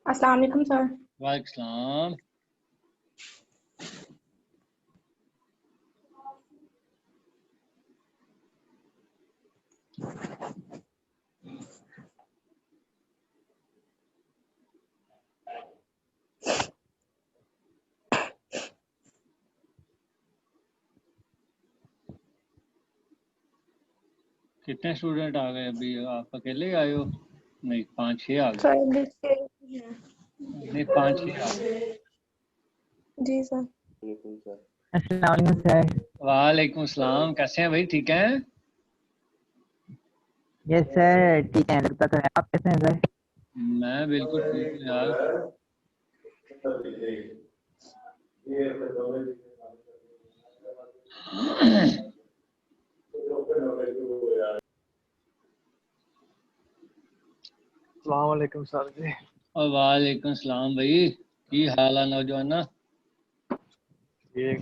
अस्सलाम वालेकुम सर। वालेकुम सलाम। कितने स्टूडेंट आ गए अभी? आप अकेले ही आए हो? नहीं, 5-6 आ गए। नहीं, 5-6 आ गए। जी सर। अस्सलाम वालेकुम सर। वालेकुम सलाम। कैसे हैं भाई? ठीक हैं? यस सर, ठीक है। लगता तो है। आप कैसे हैं सर? मैं बिल्कुल ठीक हूँ यार। अस्सलाम वालेकुम सर जी। और वालेकुम सलाम भाई। की हाल है नौजवाना? ये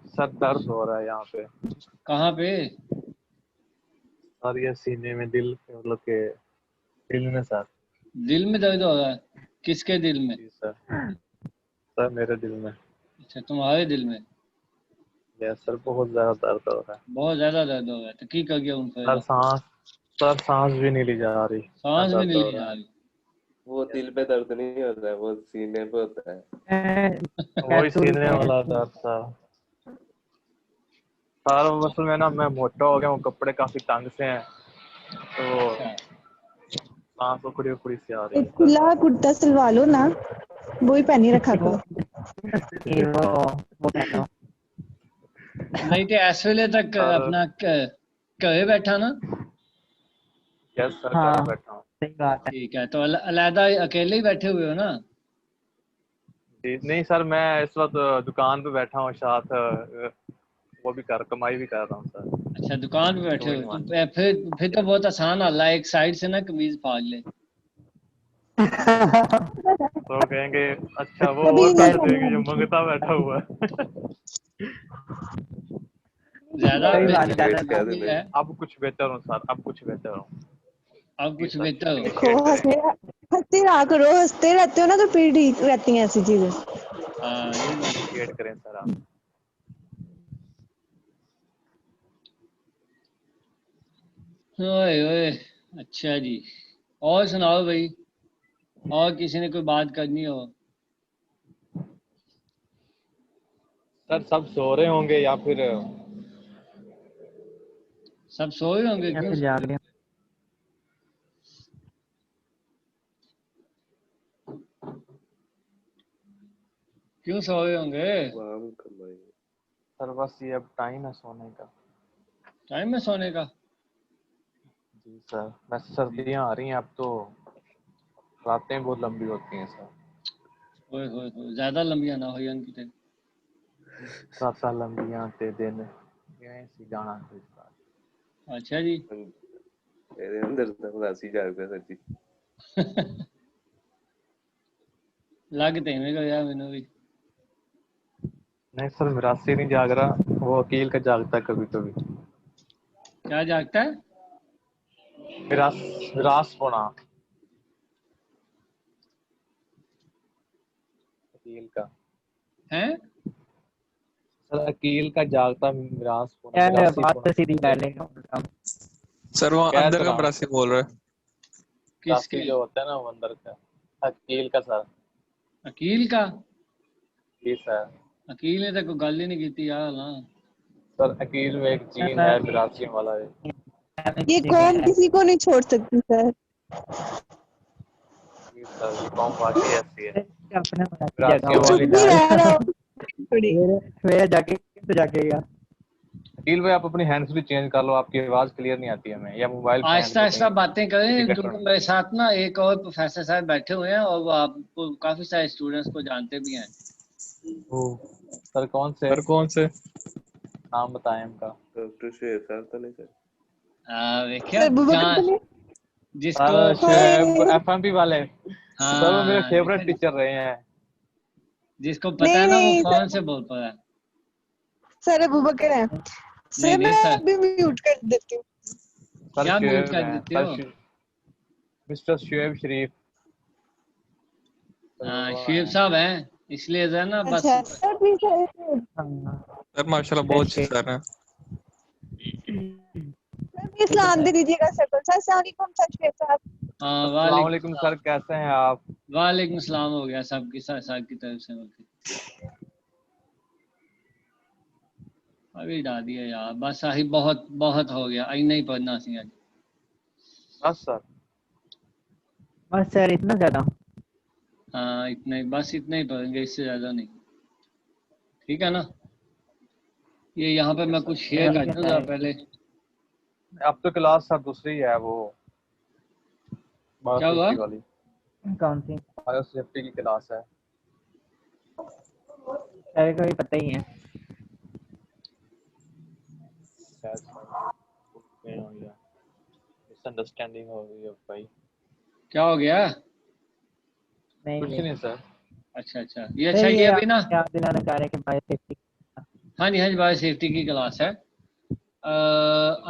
सर दर्द हो रहा है यहाँ पे। कहाँ पे? सर ये सीने में, दिल मतलब के दिल में सर। दिल में दर्द हो रहा है? किसके दिल में? जी सर, सर मेरे दिल में। अच्छा, तुम्हारे दिल में? यस सर, बहुत ज्यादा दर्द हो रहा है। बहुत ज्यादा दर्द हो रहा है तो की कर गया उन सर सांस भी नहीं ली जा रही। सांस भी दर्द नहीं हो ली रहा जा है। रही। वो दिल पे दर्द नहीं होता है, वो सीने पे होता है। वही सीने वाला दर्द सर। सर असल में ना मैं मोटा हो गया हूँ, कपड़े काफी तंग से हैं तो अच्छा, सांस उखड़ी उखड़ी सी आ रही है एक सर। खुला कुर्ता सिलवा लो ना, वो ही पहनी रखा वो करो। वो पहनो। नहीं तो इस वेले तक सर अपना घरे बैठा ना। यस सर, घर हाँ, बैठा हूँ। सही बात है। ठीक है, तो अलहदा अकेले ही बैठे हुए हो ना? जी नहीं सर, मैं इस वक्त दुकान पे बैठा हूँ, साथ वो भी कमाई भी कर रहा हूँ सर। अच्छा, दुकान पे बैठे टू हो इन तो वन। फिर तो बहुत आसान हल है। एक साइड से ना कमीज फाड़ ले। तो कहेंगे अच्छा वो कभी और नहीं पैसे देंगे, जो करना। मंगता बैठा हुआ है। ज्यादा सही बात बेहतर है। मोटिवेट कर ये देना। है। अब कुछ बेहतर हूँ सर, अब कुछ बेहतर हूँ। अब जी कुछ सर, बेहतर हो। देखो, अप्रिशिएट करें। हंसते रहा करो, हंसते रहते हो ना तो फिर ठीक रहती हैं ऐसी चीजें। हाँ, ये बात है। अप्रिशिएट करें सर आप। ओए ओए। अच्छा जी। और सुनाओ भाई। और किसी ने कोई बात करनी हो? सर सब सो रहे होंगे या फिर सब सोए होंगे? या क्यों फिर सोए जाग रहे होंगे? हैं। क्यों सोए होंगे? वाम कमाई। सर बस ये अब टाइम है सोने का। टाइम में सोने का? जी सर, बस सर्दियाँ आ रही हैं अब तो रातें बहुत लंबी होती हैं सर। ओए होए होए, ज्यादा लंबिया ना हो अंकित। 7 साल लंबियाँ ते दिन यहीं से जाना है इस बार। अच्छा जी। तेरे अंदर तो उदासी जाग गया सर जी। लगते हैं मेरे को यार, मैंने भी। नहीं सर, मिरासी नहीं जाग रहा, वो वकील का जागता है कभी कभी। क्या जागता है? मिरास मिरास होना वकील का। हैं? सर वकील का जागता मिरास होना, यार मिरासी बात होना तो सीधी कहते कर हैं। लेगा। सर वहाँ कह अंदर तो का रहा हूँ मरासी बोल रहा है। किसके? मिरासी जो होता है ना वो अंदर का, वकील का सर। अकील का? जी सर। अकील ने तो कोई गल ही नहीं की यार ना। सर वकील में एक जीन है, मिरासी वाला है। ये कौम किसी को नहीं छोड़ सकती सर। जी सर, ये कौम वाकई ऐसी है, अपने मिरासियों चुप वाली भी है। रह रहा हो थोड़ी। मेरे जाके तो जागेगा। वकील भाई आप अपनी हैंड्स भी चेंज कर लो, आपकी आवाज क्लियर नहीं आती हमें, या मोबाइल फेंक आहिस्ता दो आहिस्ता कहीं बातें करें, टिकट क्योंकि सुन। मेरे साथ ना एक और प्रोफेसर साहब बैठे हुए हैं और वो आपको काफी सारे स्टूडेंट्स को जानते भी हैं। सर कौन से? सर कौन से? नाम बताएं उनका। डॉक्टर शेर सर तो नहीं सर? देखिए सर बुबकर जान तो नहीं? जिसको। Sir hi. एफएमपी वाले। सर वो मेरे हाँ, देखा फेवरेट जी। टीचर रहे हैं। जिसको पता है ना वो नहीं, फोन से बोल पा रहा है। सर अबू बकर है। सर नहीं, मैं सर। अभी म्यूट कर देती हूँ। सर क्या म्यूट शुएब कर हैं, देते हो? मिस्टर शुएब शरीफ। हाँ, शुएब साहब हैं, इसलिए जो है ना बस। अच्छा सर प्लीज सर माशाल्लाह बहुत अच्छे सर हैं। प्लीज सलाम दे दीजिएगा सर को। सर अस्सलाम वालेकुम सर शुएब साहब। हाँ, अस्सलाम वालेकुम सर, कैसे हैं आप? वालेकुम सलाम हो गया सबकी साहब की तरफ से बोलते। अभी डाल दिया यार, बस आही बहुत बहुत हो गया, आई नहीं पढ़ना सी आज। बस सर। बस सर इतना ज्यादा। हाँ इतना ही, बस इतना ही पढ़ेंगे, इससे ज्यादा नहीं। ठीक है ना? ये यहाँ पे मैं कुछ शेयर कर दूँ जरा पहले। अब तो क्लास सर दूसरी है, वो क्या हुआ? बायोसेफ्टी वाली। कौन सी? बायोसेफ्टी की क्लास है। सर को भी पता ही है। मिसअंडरस्टैंडिंग हो गई है भाई। क्या हो गया? नहीं कुछ नहीं सर। अच्छा अच्छा, ये अच्छा ये अभी ना। आप दिलाना चाह रहे हैं कि बायोसेफ्टी। हाँ जी हाँ जी, बायो सेफ्टी की क्लास है।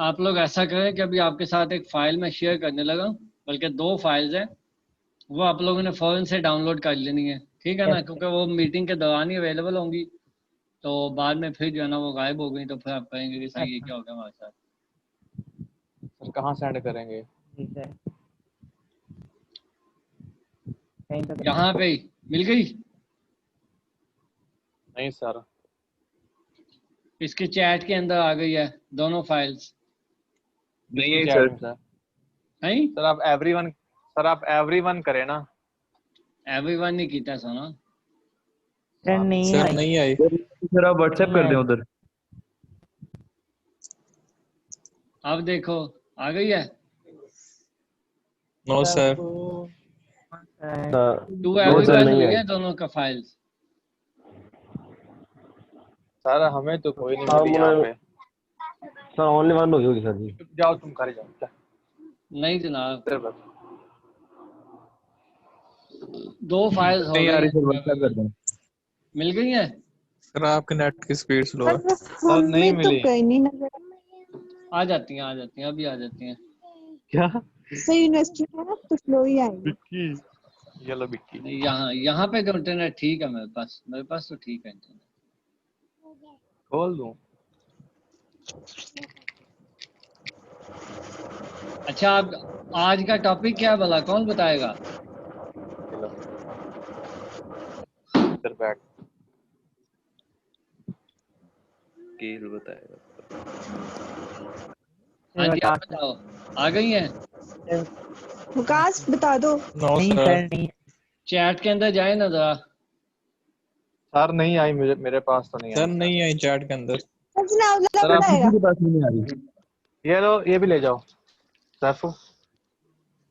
आप लोग ऐसा करें कि अभी आपके साथ एक फाइल में शेयर करने लगा, बल्कि 2 फाइल्स हैं, वो आप लोगों ने फ़ौरन से डाउनलोड कर लेनी है। ठीक है ना? क्योंकि वो मीटिंग के दौरान ही अवेलेबल होंगी, तो बाद में फिर जो है ना वो गायब हो गई, तो फिर आप कहेंगे कि सही ये क्या हो गया हमारे साथ। सर कहाँ सेंड करेंगे? जी सर। कहीं तो यहाँ पे ही मिल गई। नहीं सर। इसके चैट के अंदर आ गई है दोनों फाइल्स। नहीं है सर। नहीं, सर आप एवरीवन करें ना। एवरीवन नहीं कीता सोना। सर नहीं सर आई। नहीं आई। सर आप व्हाट्सएप कर दें उधर। अब देखो आ गई है। No sir. टू एवरीवन हुई है दोनों का फाइल्स। सर हमें तो कोई नहीं मिली यहाँ पे। सर ओनली वन होगी सर जी। जाओ तुम घर जाओ। नहीं जनाब, सर बस 2 फाइल्स हो नहीं आ रही सर, गई, व्हाट्सएप कर दें। मिल गई है। सर आपके नेट की स्पीड स्लो है। सर नहीं हमें तो मिली। कहीं नहीं नजर आ जाती हैं अभी आ जाती हैं। क्या? सही यूनिवर्सिटी है ना तो स्लो ही आएंगे। बिक्की, ये लो बिक्की। नहीं, यहाँ पे तो इंटरनेट ठीक है, मेरे पास तो ठीक है इंटरनेट। खोल दूं? अच्छा, आप आज का टॉपिक क्या है भला, कौन बताएगा? इधर बैठ। कील बताएगा। हाँ जी, आप बताओ, आ गई हैं? विकास बता दो। नो नहीं सर। सर नहीं। चैट के अंदर जाए ना जरा। सर नहीं आई, मेरे पास तो नहीं सर आई। नहीं आई चैट के अंदर। सर जनाब सर आप बताएगा। किसी के पास नहीं आ रही। ये लो, ये भी ले जाओ। सैफू।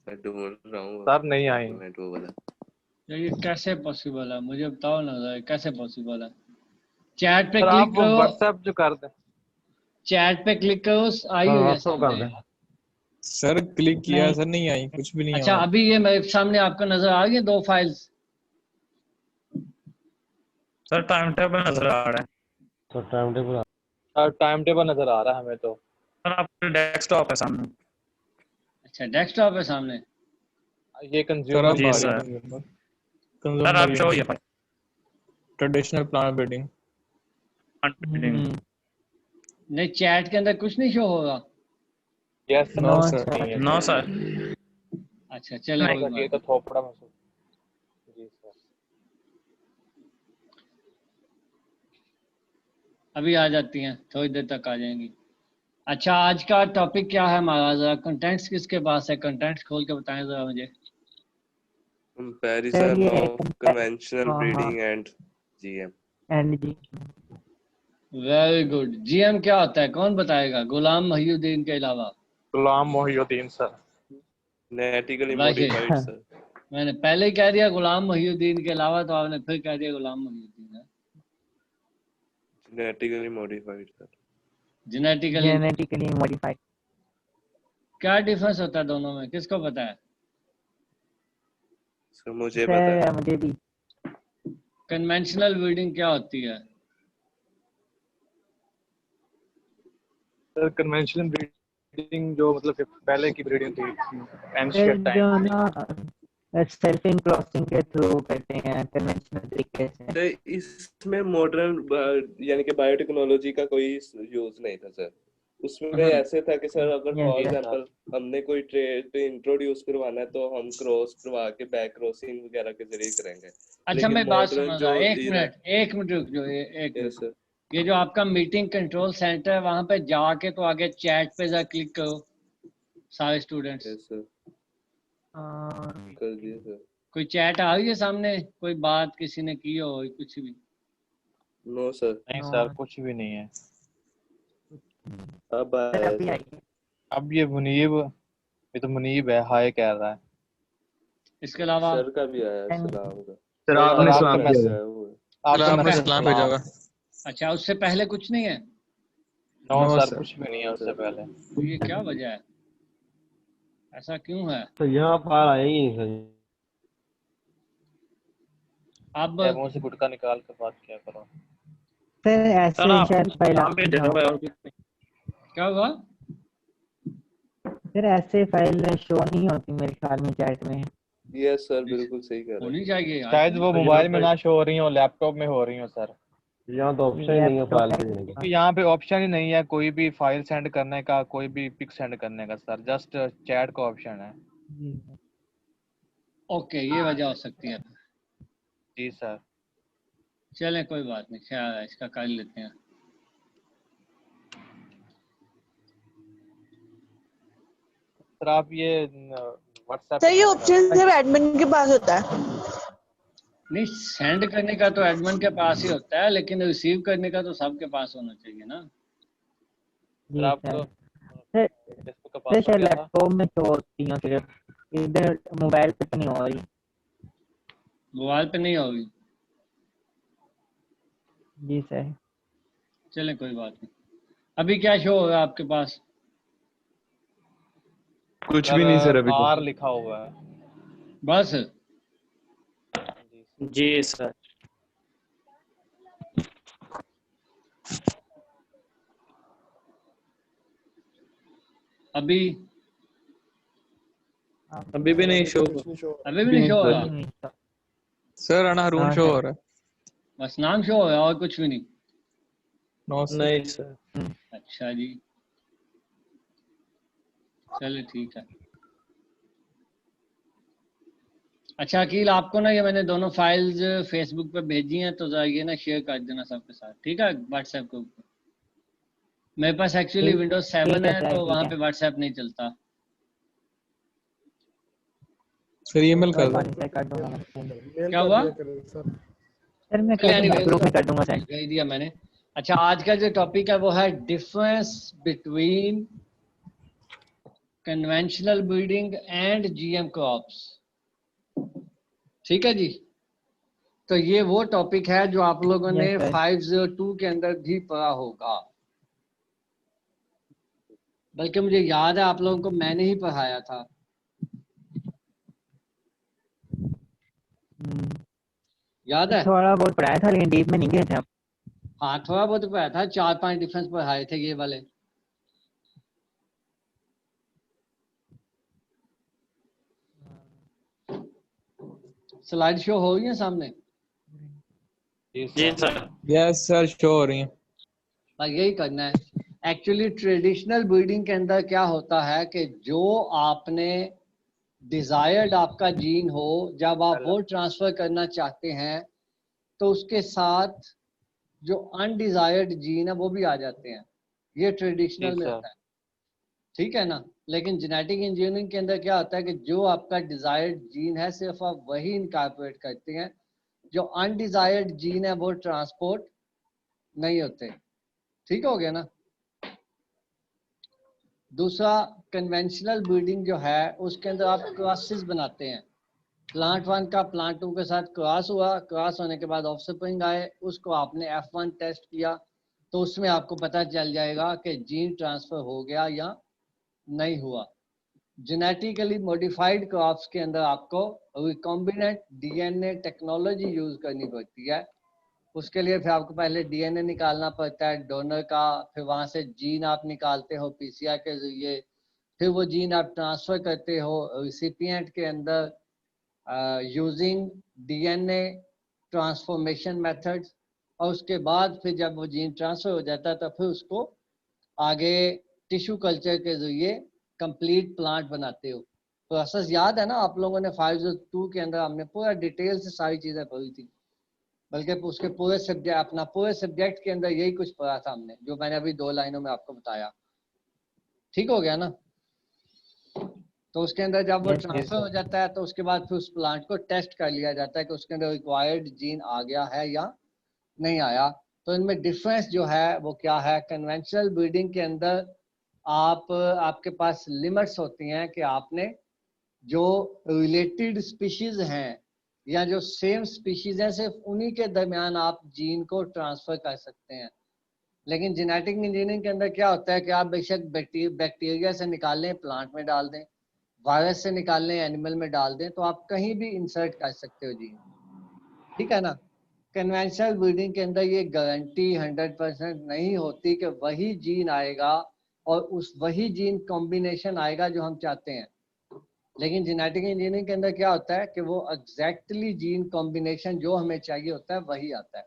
मैं ढूंढ रहा हूँ। सर नहीं आई। नेट वो वाला। ये कैसे पॉसिबल है, मुझे बताओ ना जरा, कैसे पॉसिबल है? चैट पे सर क्लिक आप करो, व्हाट्सएप जो कर दें। चैट पे क्लिक करो, आई हाँ हुई है व्हाट्सएप कर सामने। दें। सर क्लिक किया सर नहीं आई, कुछ भी नहीं अच्छा, हुआ। अभी ये मेरे सामने आपको नजर आ गई 2 फाइल्स। सर टाइम टेबल नजर आ रहा है। Sir time table. Sir time table नजर आ रहा है हमें तो। सर आपके डेस्कटॉप है सामने। अच्छा, डेस्कटॉप है सामने। ये सर कंज्यूमर आप जी बारी। सर। सर आप शो ये ट्रेडिशनल प्लान बिल्डिंग। नहीं, चैट के अंदर कुछ नहीं शो होगा। Yes no no sir. Sir. No sir. अच्छा चले, कोई ये बात तो थोपड़ा महसूस। जी सर। अभी आ जाती हैं, थोड़ी देर तक आ जाएंगी। अच्छा, आज का टॉपिक क्या है हमारा, जरा कंटेंट्स किसके पास है? कंटेंट्स खोल के बताएं जरा मुझे। Comparison of conventional breeding and GM. And G. Very good. GM क्या होता है, कौन बताएगा? गुलाम मोहिउद्दीन के अलावा। Ghulam Mohiuddin sir. Genetically Wahid. modified sir. मैंने पहले ही कह दिया गुलाम मोहिउद्दीन के अलावा, तो आपने फिर कह दिया गुलाम मोहिउद्दीन है। Genetically modified sir. Genetically. Modified. क्या डिफरेंस होता है दोनों में, किसको पता है? सर मुझे पता है। सर मुझे भी। कन्वेंशनल ब्रीडिंग क्या होती है? सर कन्वेंशनल ब्रीडिंग जो मतलब कि पहले की ब्रीडिंग थी सर एंशियंट जो टाइम में। ना सेल्फ इन क्रॉसिंग के थ्रू करते हैं कन्वेंशनल तरीके से। तो इसमें मॉडर्न यानी कि बायोटेक्नोलॉजी का कोई यूज नहीं था सर। उसमें ऐसे था कि सर अगर Yes, फॉर yes. एग्जांपल हमने कोई ट्रेड इंट्रोड्यूस करवाना है तो हम क्रॉस करवा के बैक क्रॉसिंग वगैरह के जरिए करेंगे। अच्छा लेकिन मैं बात modern समझ जो रहा, एक era- मिनट रुक जाओ, एक Yes, मिनट। sir. ये जो आपका मीटिंग कंट्रोल सेंटर है वहां पे जाके तो आगे चैट पे जा क्लिक करो सारे स्टूडेंट्स। Yes, sir. कर दिए सर। कोई चैट आ रही है सामने? कोई बात किसी ने की हो कुछ भी? No sir. नहीं सर कुछ भी नहीं है। अब सर आया अभी सर। आई। अब ये तो मुनीब है, हाय कह रहा है। इसके अलावा सर का भी आया सलाम का। सर आपने आपने सलाम सलाम किया किया था। सर आपने मैसेज सलाम भेजा होगा। अच्छा उससे पहले कुछ नहीं है? No no sir sir. कुछ भी नहीं है उससे पहले। तो ये क्या वजह है, ऐसा क्यों है? तो यहाँ पर आए ही नहीं सर। अब क्या मुंह से गुटका निकाल के बात किया करो। सर सर ऐसे आप शायद फाइल नाम भेजा हुआ है और कुछ नहीं। क्या हुआ? सर ऐसे फाइल शो नहीं होती मेरे ख्याल में चैट में। यस सर बिल्कुल सही कह रहे हैं। होनी चाहिए यार। शायद वो मोबाइल में ना शो हो रही हो, लैपटॉप में हो रही हो सर। यहाँ तो ऑप्शन ही नहीं है फाइल भेजने का। क्योंकि यहाँ पे ऑप्शन ही नहीं है कोई भी फाइल सेंड करने का, कोई भी पिक सेंड करने का सर, जस्ट चैट का ऑप्शन है। ओके ये वजह हो सकती है। जी सर। चलें कोई बात नहीं, क्या है इसका कर लेते हैं। सर आप ये व्हाट्सएप सर ये ऑप्शन सिर्फ एडमिन के पास होता है। नहीं सेंड करने का तो एडमिन के पास ही होता है, लेकिन रिसीव करने का तो सबके पास होना चाहिए ना। जी आप सर। तो सर फेसबुक का सर पासवर्ड शायद क्या था? लैपटॉप में शो होती हैं सिर्फ, इधर मोबाइल पे तो नहीं हो रही। मोबाइल पे नहीं होगी। जी सर। चलें कोई बात नहीं। अभी क्या शो होगा आपके पास? कुछ भी नहीं सर अभी तो। आर लिखा हुआ है। बस जी सर। अभी अभी भी नहीं शो। अभी भी नहीं शो हो रहा? सर अनारून हाँ, शो सर। हो रहा है। बस नाम शो हो रहा है और कुछ भी नहीं? No sir. नहीं सर। अच्छा जी चले ठीक है। अच्छा अकील आपको ना ये मैंने दोनों फाइल्स फेसबुक पे भेजी हैं, तो जरा ये ना शेयर कर देना सबके साथ, ठीक है, व्हाट्सएप के ऊपर। मेरे पास एक्चुअली ठीक- विंडोज 7 ठीक है है सर, तो ठीक वहाँ है। पे व्हाट्सएप नहीं चलता। सर ईमेल कोई कर बात दो। नहीं सर, कर दूंगा मैं। क्या हुआ? सर मैं कर दूंगा, ग्रुप में कर दूंगा सर। भेज दिया मैंने। अच्छा आज का जो टॉपिक है वो है difference between conventional breeding and GM crops. ठीक है जी। तो ये वो टॉपिक है जो आप लोगों ने Yes, sir. 502 के अंदर भी पढ़ा होगा, बल्कि मुझे याद है आप लोगों को मैंने ही पढ़ाया था। याद है? थोड़ा बहुत पढ़ाया था लेकिन डीप में नहीं गए थे हम। हाँ थोड़ा बहुत पढ़ाया था, 4-5 डिफरेंस पढ़ाए थे ये वाले। स्लाइड शो हो रही है सामने? जी सर। यस सर शो हो रही है। बस यही करना है। एक्चुअली ट्रेडिशनल ब्रीडिंग के अंदर क्या होता है कि जो आपने डिजायर्ड आपका जीन हो, जब आप वो ट्रांसफर करना चाहते हैं तो उसके साथ जो अनडिजायर्ड जीन है वो भी आ जाते हैं। ये ट्रेडिशनल जी में सर। होता है, ठीक है ना। लेकिन जेनेटिक इंजीनियरिंग के अंदर क्या होता है कि जो आपका डिजायर्ड जीन है सिर्फ आप वही इनकॉर्पोरेट करते हैं, जो अनडिजायर्ड जीन है वो ट्रांसपोर्ट नहीं होते। ठीक हो गया ना। दूसरा कन्वेंशनल ब्रीडिंग जो है उसके अंदर आप क्रॉसेस बनाते हैं। प्लांट 1 का प्लांट 2 के साथ क्रॉस हुआ, क्रॉस होने के बाद ऑफस्प्रिंग आए, उसको आपने F1 टेस्ट किया तो उसमें आपको पता चल जाएगा कि जीन ट्रांसफर हो गया या नहीं हुआ। जेनेटिकली मॉडिफाइड क्रॉप्स के अंदर आपको रिकॉम्बिनेंट डीएनए टेक्नोलॉजी यूज करनी पड़ती है। उसके लिए फिर आपको पहले डीएनए निकालना पड़ता है डोनर का, फिर वहां से जीन आप निकालते हो पीसीआर के जरिए, फिर वो जीन आप ट्रांसफर करते हो रिसिपिएंट के अंदर यूजिंग डीएनए ट्रांसफॉर्मेशन मेथड्स, और उसके बाद फिर जब वो जीन ट्रांसफर हो जाता है तो फिर उसको आगे टिश्यू कल्चर के जरिए कंप्लीट प्लांट बनाते हो। प्रोसेस याद है ना आप लोगों ने 502 के अंदर हमने पूरा डिटेल से सारी चीजें पढ़ी थी, बल्कि उसके पूरे सब्जेक्ट अपना पूरे सब्जेक्ट के अंदर यही कुछ पढ़ा था हमने, जो मैंने अभी 2 लाइनों में आपको बताया। ठीक हो गया ना? तो उसके अंदर जब वो ट्रांसफर हो जाता है तो उसके बाद फिर उस प्लांट को टेस्ट कर लिया जाता है कि उसके अंदर रिक्वायर्ड जीन आ गया है या नहीं आया। तो इनमें डिफरेंस जो है वो क्या है? कन्वेंशनल ब्रीडिंग के अंदर आपके पास लिमिट्स होती हैं कि आपने जो रिलेटेड स्पीशीज हैं या जो सेम स्पीशीज हैं सिर्फ उन्हीं के दरमियान आप जीन को ट्रांसफर कर सकते हैं। लेकिन जेनेटिक इंजीनियरिंग के अंदर क्या होता है कि आप बेशक बैक्टीरिया से निकाल लें प्लांट में डाल दें, वायरस से निकाल लें एनिमल में डाल दें, तो आप कहीं भी इंसर्ट कर सकते हो जीन। ठीक है ना? कन्वेंशनल ब्रीडिंग के अंदर ये गारंटी 100% नहीं होती कि वही जीन आएगा और उस वही जीन कॉम्बिनेशन आएगा जो हम चाहते हैं। लेकिन जेनेटिक इंजीनियरिंग के अंदर क्या होता है कि वो एग्जैक्टली जीन कॉम्बिनेशन जो हमें चाहिए होता है वही आता है।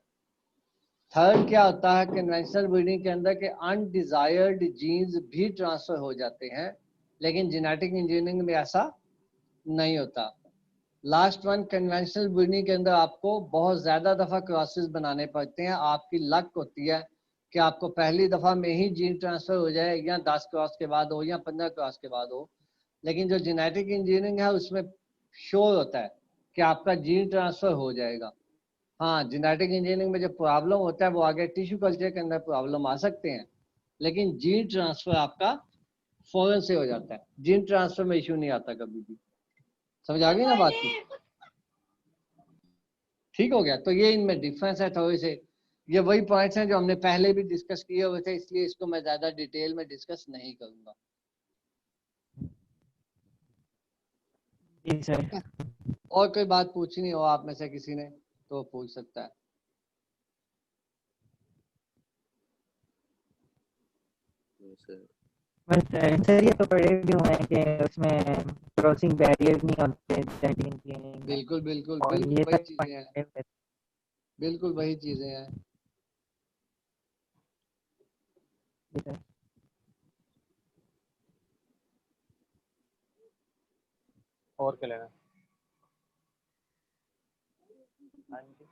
थर्ड क्या होता है कन्वेंशनल ब्रीडिंग के अंदर कि अनडिजायर्ड जीन्स भी ट्रांसफर हो जाते हैं, लेकिन जेनेटिक इंजीनियरिंग में ऐसा नहीं होता। लास्ट वन, कन्वेंशनल ब्रीडिंग के अंदर आपको बहुत ज्यादा दफा क्रॉसेस बनाने पड़ते हैं। आपकी लक होती है कि आपको पहली दफा में ही जीन ट्रांसफर हो जाए, या 10 क्रॉस के बाद हो या 15 क्रॉस के बाद हो। लेकिन जो जेनेटिक इंजीनियरिंग है उसमें श्योर होता है कि आपका जीन ट्रांसफर हो जाएगा। हाँ, जेनेटिक इंजीनियरिंग में जो प्रॉब्लम होता है वो आगे टिश्यू कल्चर के अंदर प्रॉब्लम आ सकते हैं, लेकिन जीन ट्रांसफर आपका फौरन से हो जाता है। जीन ट्रांसफर में इशू नहीं आता कभी भी। समझ आ गई ना बात की? ठीक हो गया? तो ये इनमें डिफरेंस है थोड़े से। ये वही पॉइंट्स हैं जो हमने पहले भी डिस्कस किए हुए थे, इसलिए इसको मैं ज्यादा डिटेल में डिस्कस नहीं करूंगा। जी सर। और कोई बात पूछनी हो आप में से किसी ने तो पूछ सकता है। बस सर ये तो पढ़े भी हुए हैं कि उसमें क्रॉसिंग बैरियर नहीं होते जेनेटिक इंजीनियरिंग में, बिल्कुल बिल्कुल और बिल्कुल ये वही सब चीजें हैं, पढ़े हुए थे। बिल्कुल वही चीजें हैं। जी सर। और क्या लेना? हाँ जी।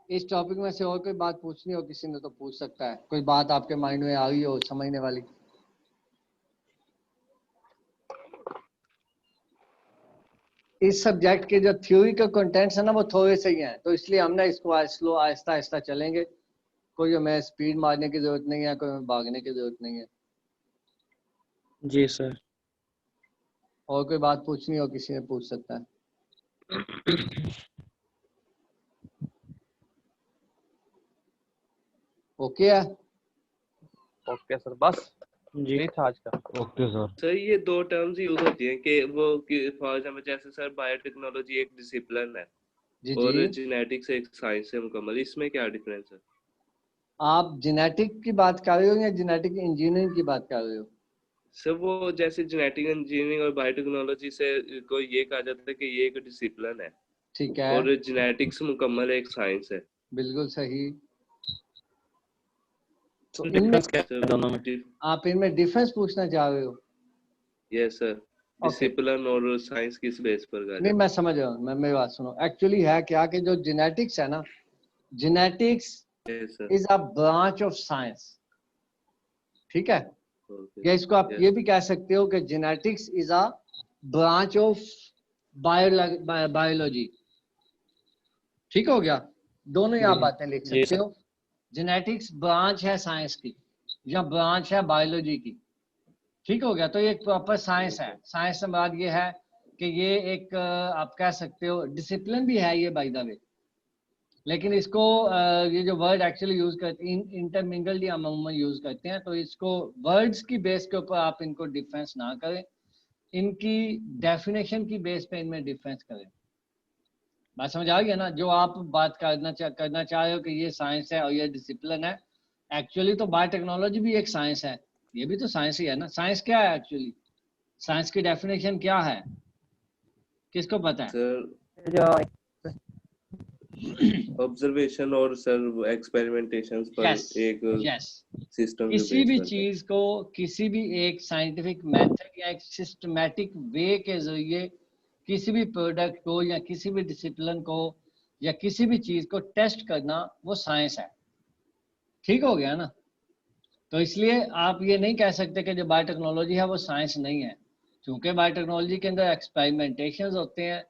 इस टॉपिक में से और कोई बात पूछनी हो किसी ने तो पूछ सकता है। कोई बात आपके माइंड में आ रही हो समझने वाली? इस सब्जेक्ट के जो थ्योरी के कंटेंट्स है ना वो थोड़े से ही हैं, तो इसलिए हमने इसको स्लो आहिस्ता आहिस्ता चलेंगे। कोई हमें स्पीड मारने की जरूरत नहीं है, कोई हमें भागने की जरूरत नहीं है। जी सर। और कोई बात पूछनी हो किसी ने पूछ सकता है। ओके है? ओके सर, बस जी यही था आज का। Okay sir. सर ये 2 टर्म्स यूज होती हैं कि वो फॉर एग्जाम्पल जैसे सर बायोटेक्नोलॉजी एक डिसिप्लिन है जी और जी। जेनेटिक्स एक साइंस है मुकम्मल, इसमें क्या डिफरेंस है? आप जेनेटिक की बात कर रहे हो या जेनेटिक इंजीनियरिंग की बात कर रहे हो? सर वो जैसे जेनेटिक इंजीनियरिंग और बायोटेक्नोलॉजी से को ये कहा जाता है कि ये एक डिसिप्लिन है ठीक है, और जेनेटिक्स मुकम्मल एक साइंस है। बिल्कुल सही। तो इनमें डिफरेंस क्या है दोनों में? आप इनमें डिफरेंस पूछना चाह रहे हो? यस सर, डिसिप्लिन और साइंस किस बेस पर कहा नहीं, जाता मैं समझ रहा हूँ। मैं मेरी बात सुनो। एक्चुअली है क्या कि जो जेनेटिक्स है ना, जेनेटिक्स है? Yes sir. Is a branch of science. ठीक है? ओके। या इसको आप ये भी कह सकते हो कि genetics is a branch of biology. ठीक हो गया? दोनों ही आप बातें लिख जी सकते हो। जेनेटिक्स ब्रांच है साइंस की या ब्रांच है बायोलॉजी की। ठीक हो गया? तो ये एक प्रॉपर साइंस है। साइंस से बात ये है कि ये एक आप कह सकते हो डिसिप्लिन भी है ये बाय द वे, लेकिन इसको ये जो वर्ड एक्चुअली यूज करते हैं इंटरमिंगल्ड या अमूमन यूज करते हैं, तो इसको वर्ड्स की बेस के ऊपर आप इनको डिफरेंस ना करें, इनकी डेफिनेशन की बेस पे इनमें डिफरेंस करें। बात समझ आ गया ना? जो आप बात करना चाह रहे हो कि ये साइंस है और ये डिसिप्लिन है, एक्चुअली तो बायोटेक्नोलॉजी भी एक साइंस है, ये भी तो साइंस ही है ना। साइंस क्या है एक्चुअली? साइंस की डेफिनेशन क्या है, किसको पता है? सर जो ऑब्जर्वेशन और सर एक्सपेरिमेंटेशंस पर यस एक यस, सिस्टम किसी भी चीज को किसी भी एक साइंटिफिक मेथड या एक सिस्टमैटिक वे के जरिए किसी भी प्रोडक्ट को या किसी भी डिसिप्लिन को या किसी भी चीज को टेस्ट करना, वो साइंस है। ठीक हो गया ना? तो इसलिए आप ये नहीं कह सकते कि जो बायोटेक्नोलॉजी है वो साइंस नहीं है, क्योंकि बायोटेक्नोलॉजी के अंदर एक्सपेरिमेंटेशंस होते हैं,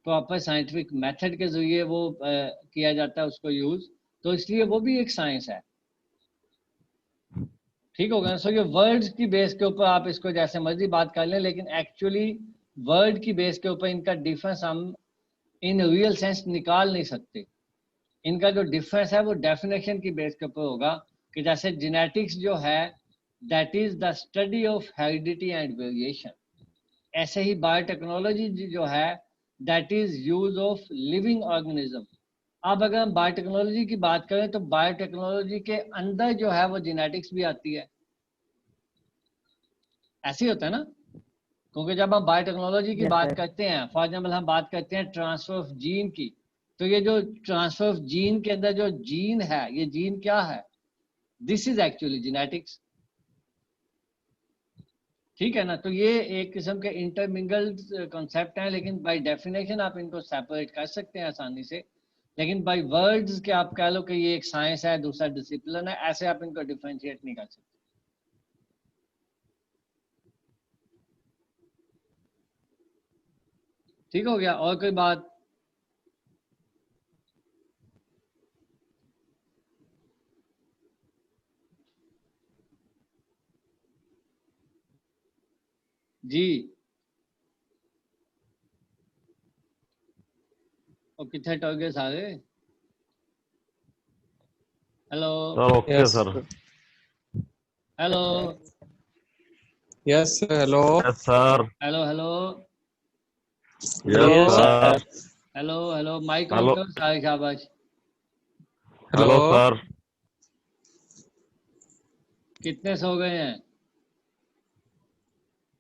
प्रॉपर साइंटिफिक मेथड के जरिए वो किया जाता है उसको यूज, तो इसलिए वो भी एक साइंस है। ठीक होगा? सो ये वर्ड्स की बेस के ऊपर आप इसको जैसे मर्जी बात कर लें, लेकिन एक्चुअली वर्ड की बेस के ऊपर इनका डिफरेंस हम इन रियल सेंस निकाल नहीं सकते। इनका जो डिफरेंस है वो डेफिनेशन की बेस के ऊपर होगा, कि जैसे जेनेटिक्स जो है that is the study of heredity and variation, ऐसे ही बायोटेक्नोलॉजी जो है that is use of living organism. अब अगर हम बायोटेक्नोलॉजी की बात करें तो बायोटेक्नोलॉजी के अंदर जो है वो जेनेटिक्स भी आती है। ऐसे ही होता है ना? क्योंकि जब हम बायोटेक्नोलॉजी की बात करते हैं, फॉर एग्जाम्पल हम बात करते हैं ट्रांसफर ऑफ जीन की, तो ये जो ट्रांसफर ऑफ जीन के अंदर जो जीन है, ये जीन क्या है? This is actually genetics. ठीक है ना? तो ये एक किस्म के इंटरमिंगल्ड कॉन्सेप्ट हैं, लेकिन बाय डेफिनेशन आप इनको सेपरेट कर सकते हैं आसानी से। लेकिन बाय वर्ड्स के आप कह लो कि ये एक साइंस है, दूसरा डिसिप्लिन है, ऐसे आप इनको डिफरेंशिएट नहीं कर सकते। ठीक हो गया? और कोई बात? जी, और कितने टारगेट्स आ गए? Hello sir okay yes sir. Hello yes hello yes sir. Hello hello yes sir. Hello hello, mike on hello. करो सारे, शाबाश। Hello sir. कितने सो गए हैं?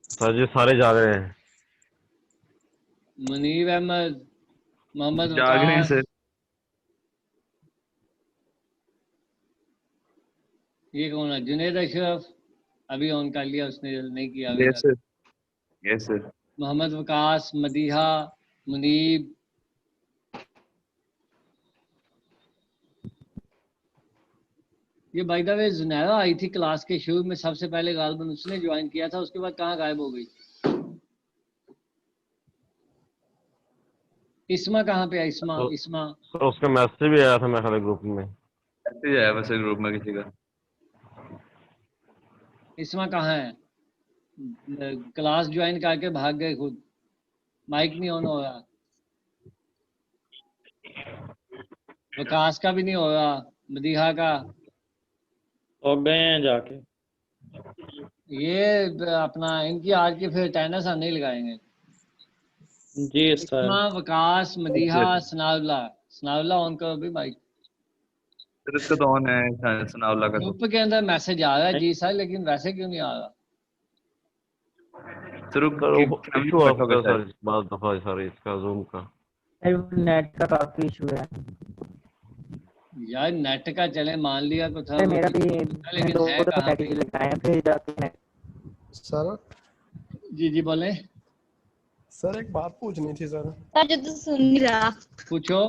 सर जी सारे जा रहे हैं। मुनीब अहमद, मोहम्मद जाग रहे हैं वकास, सर। ये कौन है? जुनेद अशरफ, अभी ऑन कर लिया उसने, नहीं किया अभी यस तक। Sir. Yes sir. Mohammad Waqas, Madiha, Munib, ये बाय द वे जुनैरा आई थी क्लास के शुरू में, सबसे पहले गालबन उसने ज्वाइन किया था, उसके बाद कहाँ गायब हो गई? इस्मा कहाँ पे है? इस्मा तो- इस्मा सर उसका मैसेज भी आया था मेरे ख्याल ग्रुप में। मैसेज आया वैसे ग्रुप में किसी का। इस्मा कहाँ है? क्लास ज्वाइन करके भाग गए खुद, माइक नहीं ऑन हो रहा, विकास का भी नहीं हो रहा, मदीहा का। हो गए हैं जाके। ये अपना इनकी आज की फिर अटेंडेंस हम नहीं लगाएंगे। जी सर। इस्मा, विकास, मदीहा, सनाउल्लाह ऑन करो भी माइक। सर इसका तो ऑन है सनाउल्लाह का तो। ग्रुप के अंदर मैसेज आ रहा है जी सर, लेकिन वैसे क्यों नहीं आ रहा? सर सर इशू आ सकता है सर बाद दफा सर इसका जूम का। नेट का काफी इशू है। यार नेट का चले मान लिया तो था, मेरा भी लेकिन दो है कहाँ पैकेज पे? लगाए हैं, फिर जाके नेट। सर जी जी बोले सर एक बात पूछनी थी सर। जो तो सुन नहीं रहा। पूछो।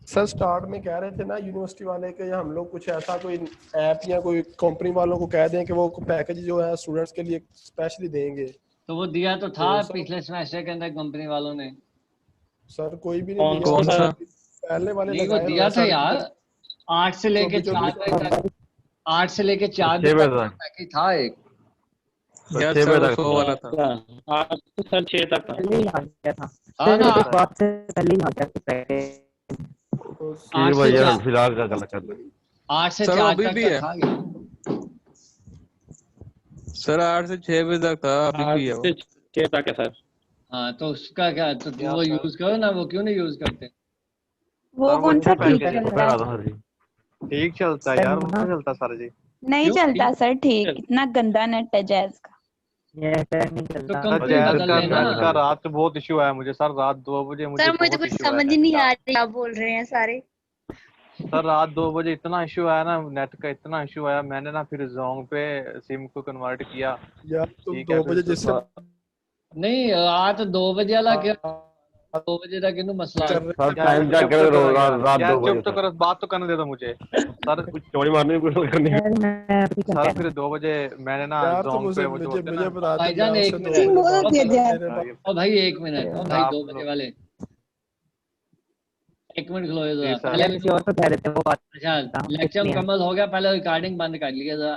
सर स्टार्ट में कह रहे थे ना यूनिवर्सिटी वाले के हम लोग कुछ ऐसा कोई ऐप या कोई कंपनी वालों को कह दें कि वो पैकेज जो है स्टूडेंट्स के लिए स्पेशली देंगे। तो वो दिया तो था तो पिछले सेमेस्टर के अंदर कंपनी वालों ने। सर कोई भी नहीं दिया। कौन सा? पहले वाले नहीं वो लगाए दिया हुए था सर। यार, 8 से लेके 4 बजे तक, 8 से लेके 4 बजे तक पैकेज था एक। यस सर वो वाला था। आज तो सर 6 तक था। पहले ही आ गया था। हाँ ना, एक बात से पहले ही आ गया था पैकेज। तो ठीक है 8 से भाई यार 4 फिलहाल का गलत कर लो 8 से सर 4 अभी तक भी का है था क्या? सर 8 से 6 बजे तक था अभी 8 भी है वो से 6 तक है सर। हाँ तो उसका क्या, तो तुम यार वो सर यूज करो ना, वो क्यों नहीं यूज करते? वो सर वो कौन सा अच्छा ठीक पैकेज चल पता रहा रहा है? था सर जी ठीक चलता है सर यार, वो ना नहीं चलता सर जी। नहीं क्यों? चलता सर ठीक, चल- इतना गंदा नेट है जैज का। ये सर नहीं तो चलता सर कंपनी जैज बदल का लेना। नेट का रात को बहुत इशू आया मुझे सर, रात 2 बजे मुझे सर मुझे तो बहुत कुछ इशू आया समझ ही नेट नहीं का। आ रही क्या बोल रहे हैं सारे। सर रात 2 बजे इतना इशू आया ना, नेट का इतना इशू आया, मैंने ना फिर जोंग पे सिम को कन्वर्ट किया। यार तुम ठीक है 2 फिर बजे उसके जिससे बाद नहीं रात 2 बजे वाला क्या, बात 2 बजे तक इन्हों मसला कर है। रहे सर थे यार टाइम तो चेक चुप तो करो करो रात यार, रात यार 2 चुप बजे तो सर करो, बात तो करने दे दो मुझे सर। कुछ चोरी मारने की कोशिश करनी सर मैं अभी क्या सर कह फिर 2 बजे मैंने ना यार तुम जोंग मुझे पे वो जो मुझे होते हैं मुझे ना, बता दो भाईजान मैं एक उससे 2 मिनट, बजे बोल बात दिया कर जाए। मेरे हाँ, पास। ये ओ भाई एक मिनट, ओ भाई आप 2 बजे लोग वाले 1 मिनट खलो जी जरा, सर पहले किसी और को कह रहे थे वो बात अच्छा करता हूँ लेक्चर इसलिए मुकम्मल हो गया, पहले रिकॉर्डिंग बंद कर लिया जरा।